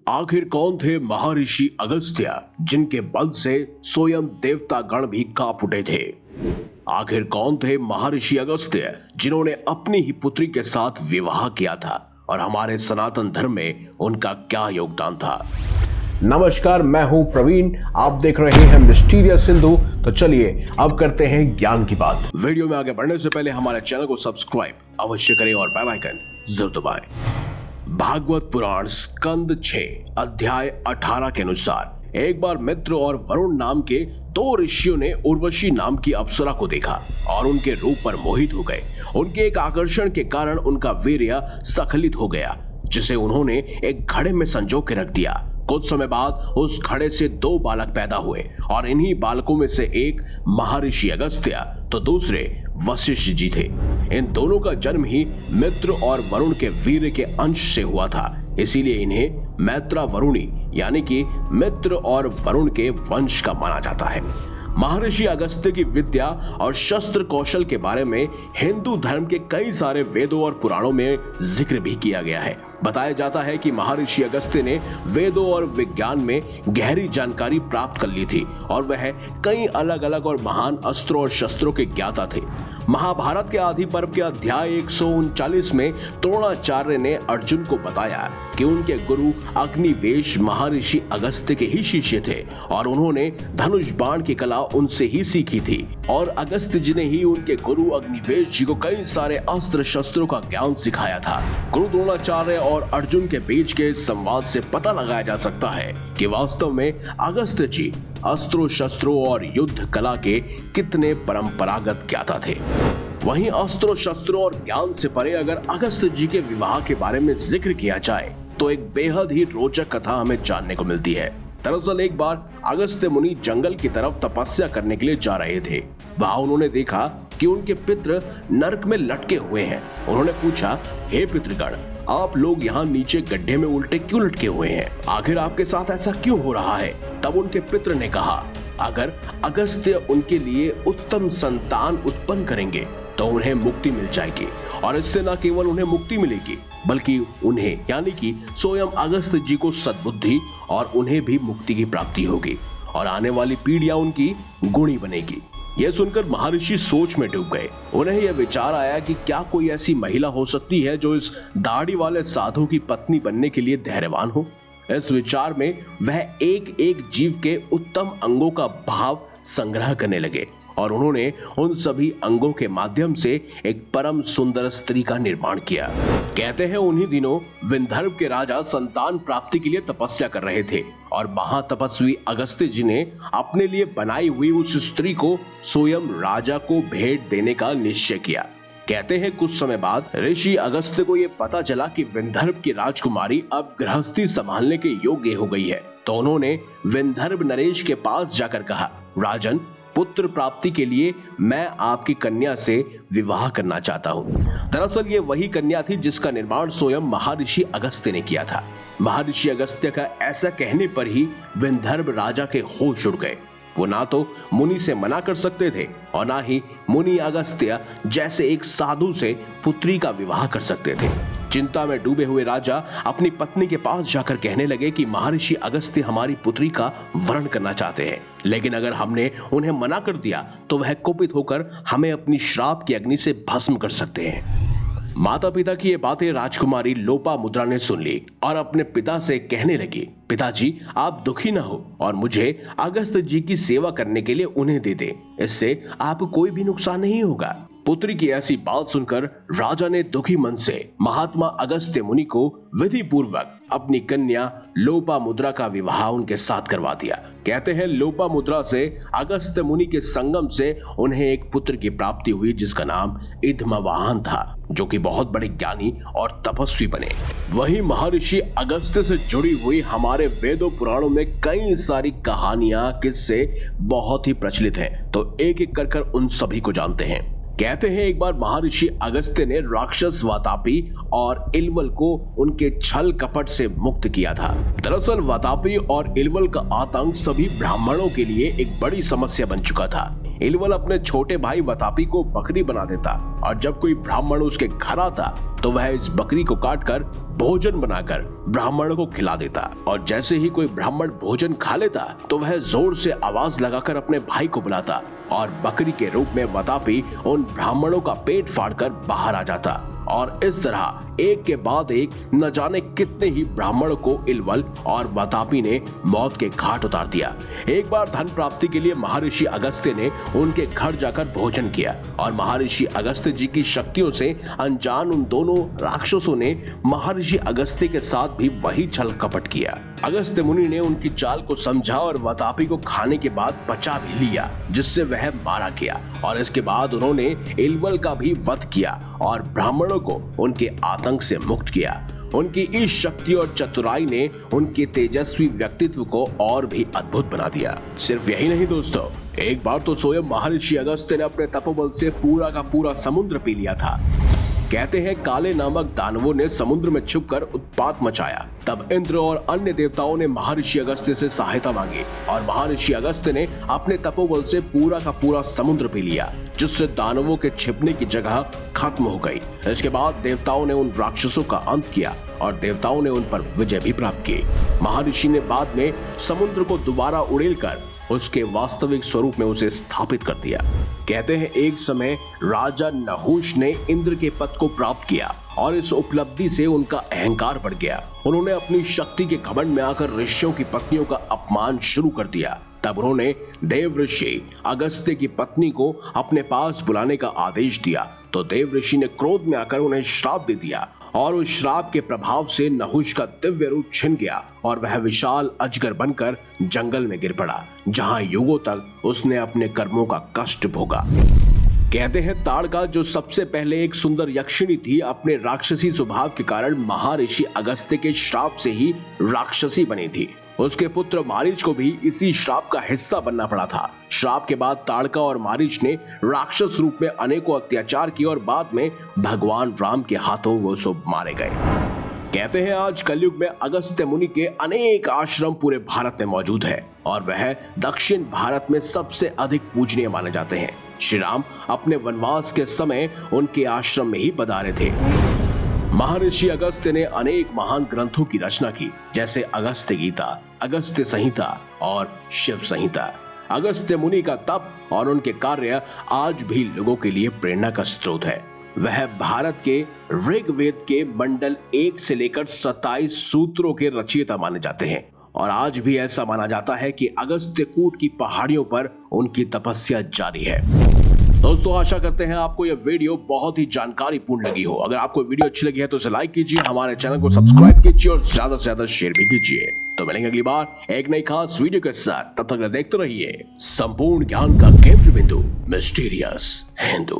आखिर कौन थे महर्षि अगस्त्य, जिनके बल से स्वयं देवता गण भी कांप उठे थे। आखिर कौन थे महर्षि अगस्त्य, जिन्होंने अपनी ही पुत्री के साथ विवाह किया था, और हमारे सनातन धर्म में उनका क्या योगदान था। नमस्कार, मैं हूं प्रवीण, आप देख रहे हैं मिस्टीरियस हिंदू। तो चलिए अब करते हैं ज्ञान की बात। वीडियो में आगे बढ़ने से पहले हमारे चैनल को सब्सक्राइब अवश्य करें और बेल आइकन जरूर दबाएं। भागवत पुराण स्कंद 6 अध्याय 18 के अनुसार एक बार मित्र और वरुण नाम के दो ऋषियों ने उर्वशी नाम की अप्सरा को देखा और उनके रूप पर मोहित हो गए। उनके एक आकर्षण के कारण उनका वीर्य स्खलित हो गया, जिसे उन्होंने एक घड़े में संजो के रख दिया। कुछ समय बाद उस घड़े से दो बालक पैदा हुए और इन्हीं बालकों में से एक महर्षि अगस्त्य तो दूसरे वशिष्ठ जी थे। इन दोनों का जन्म ही मित्र और वरुण के वीर्य के अंश से हुआ था, इसीलिए इन्हें मैत्रा वरुणी यानी कि मित्र और वरुण के वंश का माना जाता है। महर्षि अगस्त्य की विद्या और शस्त्र कौशल के बारे में हिंदू धर्म के कई सारे वेदों और पुराणों में जिक्र भी किया गया है। बताया जाता है कि महर्षि अगस्त्य ने वेदों और विज्ञान में गहरी जानकारी प्राप्त कर ली थी और वह कई अलग अलग और महान अस्त्रों और शस्त्रों के ज्ञाता थे। महाभारत के आदि पर्व के अध्याय 139 में द्रोणाचार्य ने अर्जुन को बताया कि उनके गुरु अग्निवेश महर्षि अगस्त्य के ही शिष्य थे और उन्होंने धनुष बाण की कला उनसे ही सीखी थी, और अगस्त्य जी ने ही उनके गुरु अग्निवेश जी को कई सारे अस्त्र शस्त्रों का ज्ञान सिखाया था। गुरु द्रोणाचार्य और अर्जुन के बीच के संवाद से पता लगाया जा सकता है कि वास्तव में अगस्त्य जी अस्त्रों शस्त्रों और युद्ध कला के कितने परंपरागत ज्ञाता थे। वहीं अस्त्रों शस्त्रों और ज्ञान से परे अगर अगस्त्य जी के विवाह के बारे में जिक्र किया जाए तो एक बेहद ही रोचक कथा हमें जानने को मिलती है। दरअसल एक बार अगस्त्य मुनि जंगल की तरफ तपस्या करने के लिए जा रहे थे। वहां उन्होंने देखा कि उनके पितृ नरक में लटके हुए हैं। उन्होंने पूछा, हे पितृगण, आप लोग यहाँ नीचे गड्ढे में उल्टे क्यों लटके हुए हैं? आखिर आपके साथ ऐसा क्यों हो रहा है? तब उनके पितृ ने कहा, अगर अगस्त्य उनके लिए उत्तम संतान उत्पन्न करेंगे तो उन्हें मुक्ति मिल जाएगी, और इससे न केवल उन्हें मुक्ति मिलेगी बल्कि उन्हें यानी कि स्वयं अगस्त्य जी को सद्बुद्धि और उन्हें भी मुक्ति की प्राप्ति होगी और आने वाली पीढ़ियां उनकी गुणी बनेगी। यह सुनकर महर्षि सोच में डूब गए। उन्हें यह विचार आया कि क्या कोई ऐसी महिला हो सकती है जो इस दाढ़ी वाले साधु की पत्नी बनने के लिए धैर्यवान हो। इस विचार में वह एक एक जीव के उत्तम अंगों का भाव संग्रह करने लगे और उन्होंने उन सभी अंगों के माध्यम से एक परम सुंदर स्त्री का निर्माण किया। कहते हैं उन्हीं दिनों विंध्यर्व के राजा संतान प्राप्ति के लिए तपस्या कर रहे थे और महातपस्वी अगस्त्य जी ने अपने लिए बनाई हुई उस स्त्री को स्वयं राजा को भेंट देने का निश्चय किया। कहते हैं कुछ समय बाद ऋषि अगस्त्य को यह पता चला कि विंध्यर्व की राजकुमारी अब गृहस्थी संभालने के योग्य हो गई है, तो उन्होंने विंध्यर्व नरेश के पास जाकर कहा, राजन, पुत्र प्राप्ति के लिए मैं आपकी कन्या से विवाह करना चाहता हूँ। दरअसल ये वही कन्या थी जिसका निर्माण स्वयं महर्षि अगस्त्य ने किया था। महर्षि अगस्त्य का ऐसा कहने पर ही विंध्यर्व राजा के होश उड़ गए। वो ना तो मुनि से मना कर सकते थे और ना ही मुनि अगस्त्य जैसे एक साधु से पुत्री का विवाह कर सकते थे। चिंता में डूबे हुए राजा अपनी पत्नी के पास जाकर कहने लगे कि महर्षि अगस्त्य हमारी पुत्री का वरण करना चाहते हैं, लेकिन अगर हमने उन्हें मना कर दिया तो वह कुपित होकर हमें अपनी श्राप की अग्नि से भस्म कर सकते हैं। माता पिता की ये बातें राजकुमारी लोपामुद्रा ने सुन ली और अपने पिता से कहने लगी, पिताजी, आप दुखी न हो और मुझे अगस्त्य जी की सेवा करने के लिए उन्हें दे दें, इससे आपको कोई भी नुकसान नहीं होगा। पुत्री की ऐसी बात सुनकर राजा ने दुखी मन से महात्मा अगस्त्य मुनि को विधि पूर्वक अपनी कन्या लोपामुद्रा का विवाह उनके साथ करवा दिया। कहते हैं लोपामुद्रा से अगस्त्य मुनि के संगम से उन्हें एक पुत्र की प्राप्ति हुई जिसका नाम इदमवाहन था, जो कि बहुत बड़े ज्ञानी और तपस्वी बने। वही महर्षि अगस्त्य से जुड़ी हुई हमारे वेदों पुराणों में कई सारी कहानियां किस्से बहुत ही प्रचलित हैं, तो एक एक कर उन सभी को जानते हैं। कहते हैं एक बार महर्षि अगस्त्य ने राक्षस वातापी और इल्वल को उनके छल कपट से मुक्त किया था। दरअसल वातापी और इल्वल का आतंक सभी ब्राह्मणों के लिए एक बड़ी समस्या बन चुका था। इलवल अपने छोटे भाई वतापी को बकरी बना देता और जब कोई ब्राह्मण उसके घर आता तो वह इस बकरी को काटकर भोजन बनाकर ब्राह्मण को खिला देता। और जैसे ही कोई ब्राह्मण भोजन खा लेता तो वह जोर से आवाज लगाकर अपने भाई को बुलाता और बकरी के रूप में वतापी उन ब्राह्मणों का पेट फाड़कर बाहर आ जाता। और इस तरह एक के बाद एक न जाने कितने ही ब्राह्मणों को इलवल और वतापी ने मौत के घाट उतार दिया। एक बार धन प्राप्ति के लिए महर्षि अगस्त्य ने उनके घर जाकर भोजन किया और महर्षि अगस्त्य जी की शक्तियों से अनजान उन दोनों राक्षसों ने महर्षि अगस्त्य के साथ भी वही छल कपट किया। अगस्त्य मुनि ने उनकी चाल को समझा और वतापी को खाने के बाद बचा भी लिया, जिससे वह मारा गया। और इसके बाद उन्होंने इलवल का भी वध किया और ब्राह्मणों को उनके आतंक से मुक्त किया। उनकी इस शक्ति और चतुराई ने उनके तेजस्वी व्यक्तित्व को और भी अद्भुत बना दिया। सिर्फ यही नहीं दोस्तों, एक बार तो स्वयं महर्षि अगस्त्य ने अपने तपोबल से पूरा का पूरा समुद्र पी लिया था। कहते हैं काले नामक दानवों ने समुद्र में छुपकर उत्पात मचाया। तब इंद्र और अन्य देवताओं ने महर्षि अगस्त्य से सहायता मांगी और महर्षि अगस्त्य ने अपने तपोबल से पूरा का पूरा समुद्र पी लिया, जिससे दानवों के छिपने की जगह खत्म हो गई। इसके बाद देवताओं ने उन राक्षसों का अंत किया और देवताओं ने उन पर विजय भी प्राप्त की। महर्षि ने बाद में समुद्र को दोबारा उड़ेलकर उसके वास्तविक स्वरूप में उसे स्थापित कर दिया। कहते हैं एक समय राजा नहुष ने इंद्र के पद को प्राप्त किया और इस उपलब्धि से उनका अहंकार बढ़ गया। उन्होंने अपनी शक्ति के घमंड में आकर ऋषियों की पत्नियों का अपमान शुरू कर दिया। तब उन्होंने देव ऋषि अगस्त्य की पत्नी को अपने पास बुलाने का आदेश दिया तो देव ऋषि ने क्रोध में आकर उन्हें श्राप दे दिया और उस श्राप के प्रभाव से नहुष का दिव्य रूप छिन गया और वह विशाल अजगर बनकर जंगल में गिर पड़ा, जहां युगों तक उसने अपने कर्मों का कष्ट भोगा। कहते हैं ताड़का, जो सबसे पहले एक सुंदर यक्षिणी थी, अपने राक्षसी स्वभाव के कारण महर्षि अगस्त्य के श्राप से ही राक्षसी बनी थी। उसके पुत्र मारीच को भी इसी श्राप का हिस्सा बनना पड़ा था। श्राप के बाद ताड़का और मारीच ने राक्षस रूप में अनेकों अत्याचार किए और बाद में भगवान राम के हाथों वो सब मारे गए। कहते हैं आज कलयुग में अगस्त्य मुनि के अनेक आश्रम पूरे भारत में मौजूद है और वह दक्षिण भारत में सबसे अधिक पूजनीय माने जाते हैं। श्री राम अपने वनवास के समय उनके आश्रम में ही पधारे थे। महर्षि अगस्त्य ने अनेक महान ग्रंथों की रचना की, जैसे अगस्त्य गीता, अगस्त्य संहिता और शिव संहिता। अगस्त्य मुनि का तप और उनके कार्य आज भी लोगों के लिए प्रेरणा का स्रोत है। वह भारत के ऋग्वेद के मंडल 1 से लेकर 27 सूत्रों के रचयिता माने जाते हैं और आज भी ऐसा माना जाता है कि अगस्त्यकूट की पहाड़ियों पर उनकी तपस्या जारी है। दोस्तों आशा करते हैं आपको यह वीडियो बहुत ही जानकारीपूर्ण लगी हो। अगर आपको वीडियो अच्छी लगी है तो इसे लाइक कीजिए, हमारे चैनल को सब्सक्राइब कीजिए और ज्यादा से ज्यादा शेयर भी कीजिए। तो मिलेंगे अगली बार एक नई खास वीडियो के साथ। तब तक देखते रहिए संपूर्ण ज्ञान का केंद्र बिंदु मिस्टीरियस हिंदू।